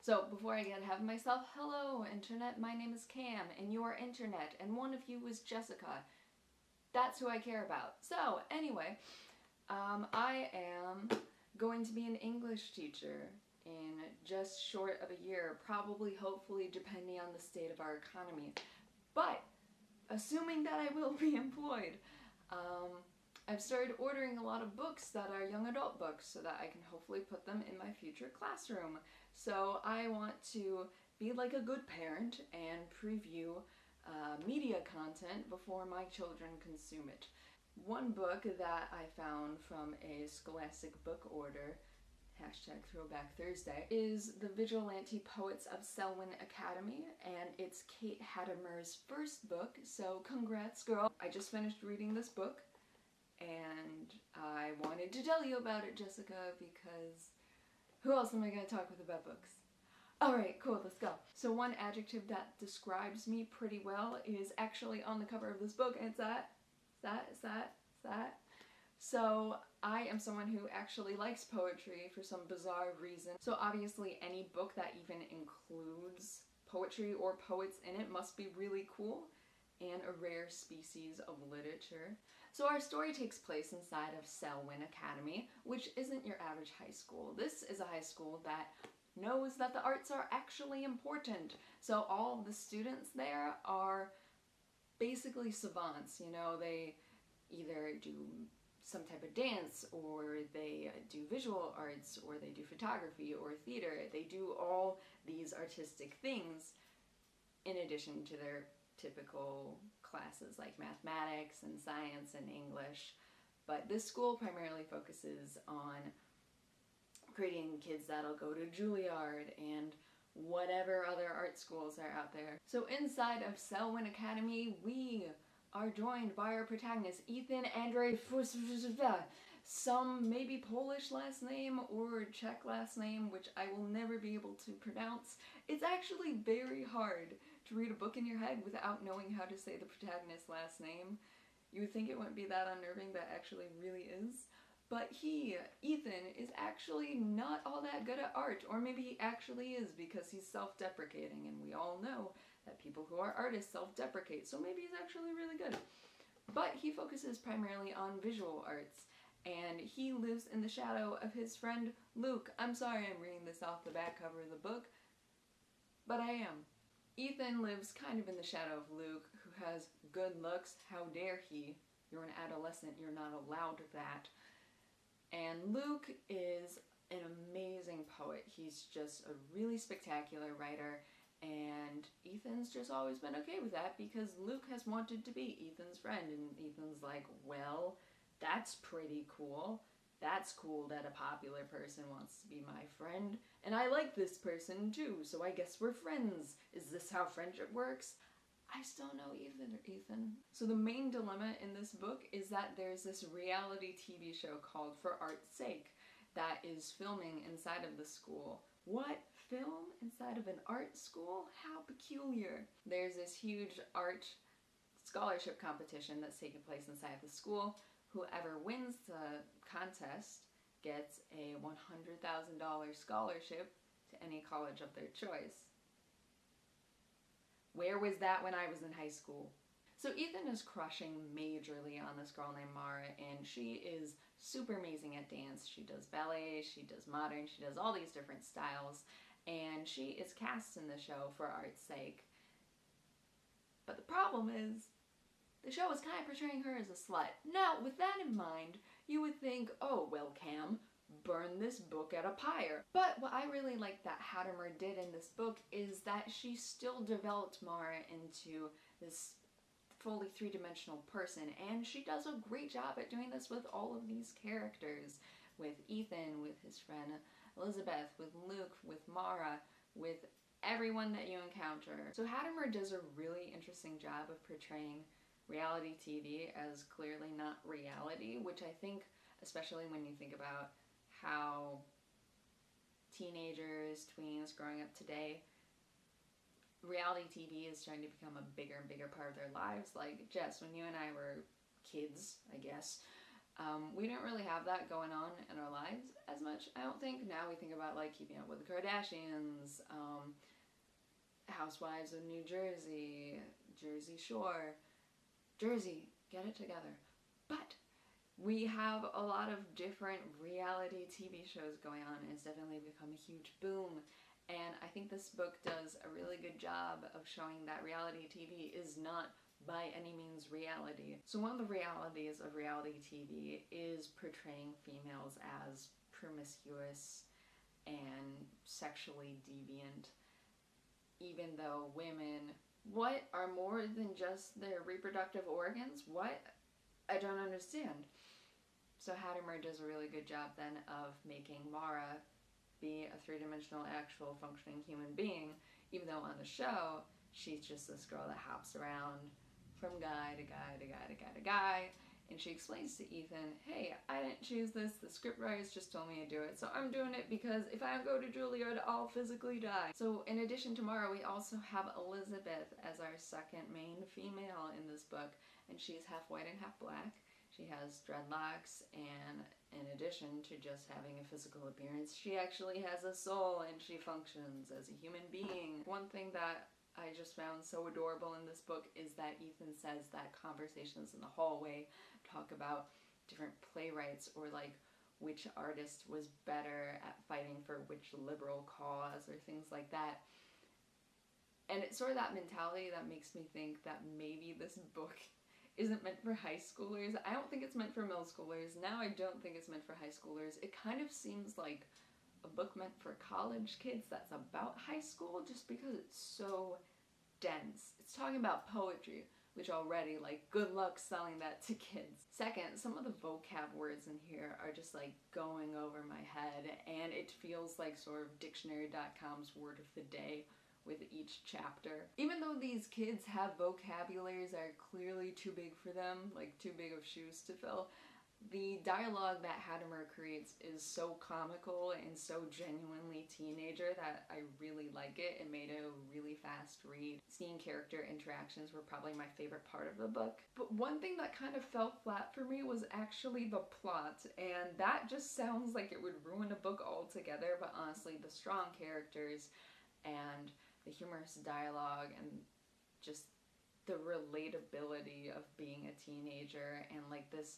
So before I get ahead of myself, hello internet, my name is Cam, and you are internet, and one of you is Jessica. That's who I care about. So anyway, I am going to be an English teacher in just short of a year, probably, hopefully, depending on the state of our economy. But assuming that I will be employed, I've started ordering a lot of books that are young adult books so that I can hopefully put them in my future classroom. So I want to be like a good parent and preview media content before my children consume it. One book that I found from a Scholastic book order, hashtag Throwback Thursday, is The Vigilante Poets of Selwyn Academy, and it's Kate Hattemer's first book, so congrats girl. I just finished reading this book, and I wanted to tell you about it, Jessica, because who else am I going to talk with about books? Alright, cool, let's go. So one adjective that describes me pretty well is actually on the cover of this book, and it's that. So I am someone who actually likes poetry for some bizarre reason. So obviously any book that even includes poetry or poets in it must be really cool and a rare species of literature. So our story takes place inside of Selwyn Academy, which isn't your average high school. This is a high school that knows that the arts are actually important. So all of the students there are basically savants, you know, they either do some type of dance, or they do visual arts, or they do photography or theater. They do all these artistic things in addition to their typical classes like mathematics and science and English. But this school primarily focuses on creating kids that'll go to Juilliard and whatever other art schools are out there. So inside of Selwyn Academy, we are joined by our protagonist, Ethan Andrzej, some maybe Polish last name or Czech last name, which I will never be able to pronounce. It's actually very hard to read a book in your head without knowing how to say the protagonist's last name. You would think it wouldn't be that unnerving, but it actually really is. But Ethan, is actually not all that good at art, or maybe he actually is because he's self-deprecating, and we all know that people who are artists self-deprecate, so maybe he's actually really good. But he focuses primarily on visual arts, and he lives in the shadow of his friend Luke. I'm sorry I'm reading this off the back cover of the book, but I am. Ethan lives kind of in the shadow of Luke, who has good looks. How dare he? You're an adolescent, you're not allowed that. And Luke is an amazing poet. He's just a really spectacular writer, and Ethan's just always been okay with that because Luke has wanted to be Ethan's friend, and Ethan's like, well, that's pretty cool. That's cool that a popular person wants to be my friend, and I like this person too, so I guess we're friends. Is this how friendship works? I still know Ethan. So the main dilemma in this book is that there's this reality TV show called For Art's Sake that is filming inside of the school. What? Film inside of an art school? How peculiar. There's this huge art scholarship competition that's taking place inside the school. Whoever wins the contest gets a $100,000 scholarship to any college of their choice. Where was that when I was in high school? So Ethan is crushing majorly on this girl named Mara, and she is super amazing at dance. She does ballet, she does modern, she does all these different styles, and she is cast in the show For Art's Sake. But the problem is, the show is kind of portraying her as a slut. Now, with that in mind, you would think, oh, well, Cam, burn this book at a pyre. But what I really like that Hattemer did in this book is that she still developed Mara into this fully three-dimensional person, and she does a great job at doing this with all of these characters. With Ethan, with his friend Elizabeth, with Luke, with Mara, with everyone that you encounter. So Hattemer does a really interesting job of portraying reality TV as clearly not reality, which I think, especially when you think about how teenagers, tweens growing up today, reality TV is trying to become a bigger and bigger part of their lives. Like, Jess, when you and I were kids, I guess, We didn't really have that going on in our lives as much, I don't think. Now we think about like Keeping Up with the Kardashians, Housewives of New Jersey, Jersey Shore, Jersey, get it together. But we have a lot of different reality TV shows going on, and it's definitely become a huge boom. And I think this book does a really good job of showing that reality TV is not by any means reality. So one of the realities of reality TV is portraying females as promiscuous and sexually deviant, even though women, what, are more than just their reproductive organs? What? I don't understand. So Hattemer does a really good job then of making Mara be a three-dimensional actual functioning human being, even though on the show she's just this girl that hops around from guy to guy to guy to guy to guy, and she explains to Ethan, hey, I didn't choose this, the scriptwriters just told me to do it, so I'm doing it because if I don't go to Juilliard, I'll physically die. So in addition to Mara, we also have Elizabeth as our second main female in this book, and she's half white and half black. She has dreadlocks, and in addition to just having a physical appearance, she actually has a soul and she functions as a human being. One thing that I just found so adorable in this book is that Ethan says that conversations in the hallway talk about different playwrights, or like which artist was better at fighting for which liberal cause or things like that. And it's sort of that mentality that makes me think that maybe this book isn't meant for high schoolers. I don't think it's meant for middle schoolers. Now I don't think it's meant for high schoolers. It kind of seems like a book meant for college kids that's about high school, just because it's so dense. It's talking about poetry, which already, like, good luck selling that to kids. Second, some of the vocab words in here are just like going over my head, and it feels like sort of dictionary.com's word of the day with each chapter. Even though these kids have vocabularies that are clearly too big for them, like too big of shoes to fill, the dialogue that Hattemer creates is so comical and so genuinely teenager that I really like it. It made it a really fast read. Seeing character interactions were probably my favorite part of the book. But one thing that kind of fell flat for me was actually the plot, and that just sounds like it would ruin a book altogether, but honestly, the strong characters and the humorous dialogue and just the relatability of being a teenager, and like this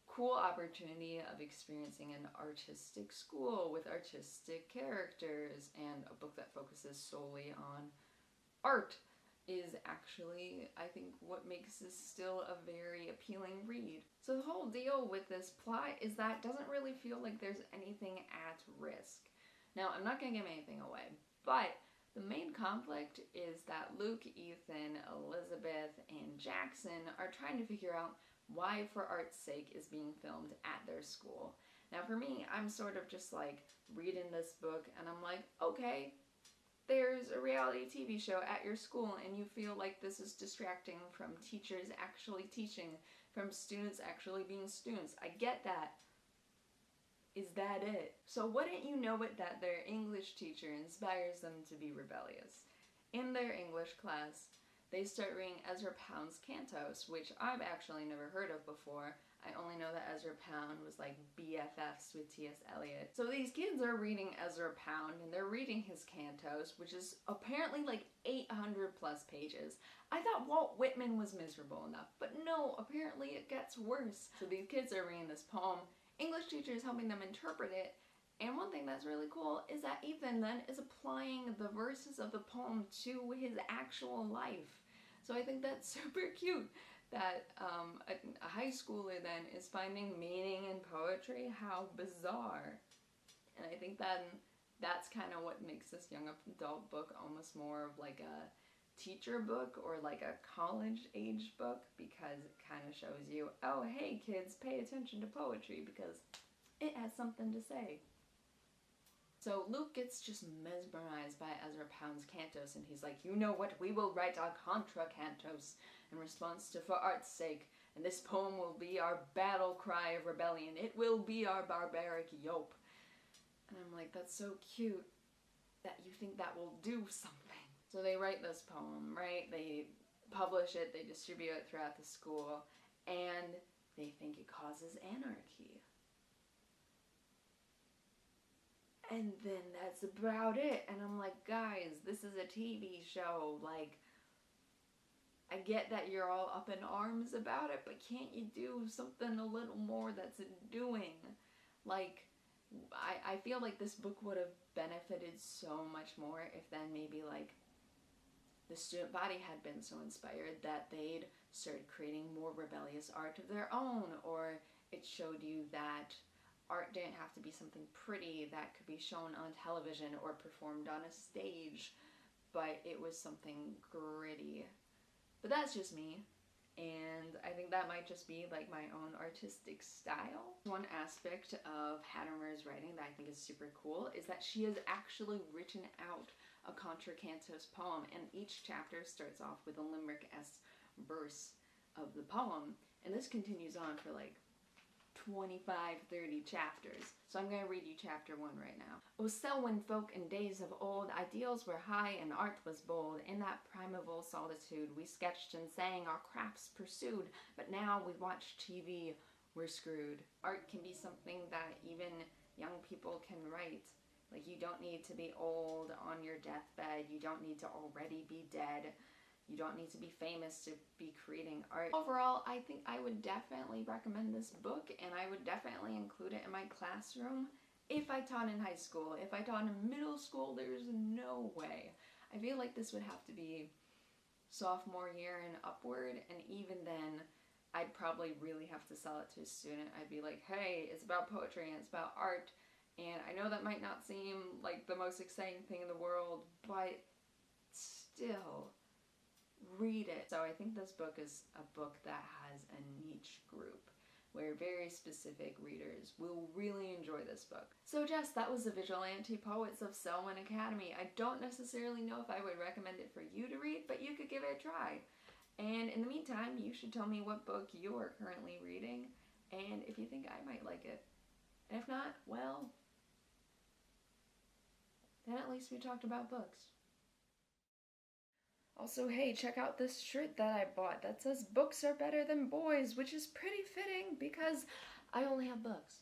cool opportunity of experiencing an artistic school with artistic characters and a book that focuses solely on art is actually, I think, what makes this still a very appealing read. So the whole deal with this plot is that it doesn't really feel like there's anything at risk. Now, I'm not gonna give anything away, but the main conflict is that Luke, Ethan, Elizabeth, and Jackson are trying to figure out why For Art's Sake is being filmed at their school. Now for me, I'm sort of just like reading this book and I'm like, okay, there's a reality TV show at your school and you feel like this is distracting from teachers actually teaching, from students actually being students. I get that. Is that it? So wouldn't you know it that their English teacher inspires them to be rebellious? In their English class, they start reading Ezra Pound's Cantos, which I've actually never heard of before. I only know that Ezra Pound was like BFFs with T.S. Eliot. So these kids are reading Ezra Pound and they're reading his Cantos, which is apparently like 800 plus pages. I thought Walt Whitman was miserable enough, but no, apparently it gets worse. So these kids are reading this poem, English teacher is helping them interpret it, and one thing that's really cool is that Ethan then is applying the verses of the poem to his actual life. So I think that's super cute that a high schooler then is finding meaning in poetry. How bizarre. And I think that's kind of what makes this young adult book almost more of like a teacher book or like a college age book, because it kind of shows you, oh hey kids, pay attention to poetry because it has something to say. So Luke gets just mesmerized by Ezra Pound's Cantos and he's like, you know what, we will write our contra cantos in response to For Art's Sake, and this poem will be our battle cry of rebellion. It will be our barbaric yope. And I'm like, that's so cute that you think that will do something. So they write this poem, right? They publish it, they distribute it throughout the school, and they think it causes anarchy. And then that's about it. And I'm like, guys, this is a TV show. Like, I get that you're all up in arms about it, but can't you do something a little more that's endearing? Like, I feel like this book would have benefited so much more if then maybe, like, the student body had been so inspired that they'd started creating more rebellious art of their own, or it showed you that art didn't have to be something pretty that could be shown on television or performed on a stage, but it was something gritty. But that's just me, and I think that might just be like my own artistic style. One aspect of Hattermer's writing that I think is super cool is that she has actually written out a contra cantos poem, and each chapter starts off with a limerick-esque verse of the poem, and this continues on for like 25-30 chapters. So I'm going to read you chapter 1 right now. O Selwyn folk in days of old, ideals were high and art was bold. In that primeval solitude we sketched and sang, our crafts pursued, but now we watch TV, we're screwed. Art can be something that even young people can write. Like, you don't need to be old on your deathbed, you don't need to already be dead. You don't need to be famous to be creating art. Overall, I think I would definitely recommend this book, and I would definitely include it in my classroom if I taught in high school. If I taught in middle school, there's no way. I feel like this would have to be sophomore year and upward, and even then, I'd probably really have to sell it to a student. I'd be like, hey, it's about poetry and it's about art, and I know that might not seem like the most exciting thing in the world, but still, read it. So I think this book is a book that has a niche group where very specific readers will really enjoy this book. So Jess, that was The Vigilante Poets of Selwyn Academy. I don't necessarily know if I would recommend it for you to read, but you could give it a try. And in the meantime, you should tell me what book you are currently reading and if you think I might like it. And if not, well, then at least we talked about books. Also, hey, check out this shirt that I bought that says books are better than boys, which is pretty fitting because I only have books.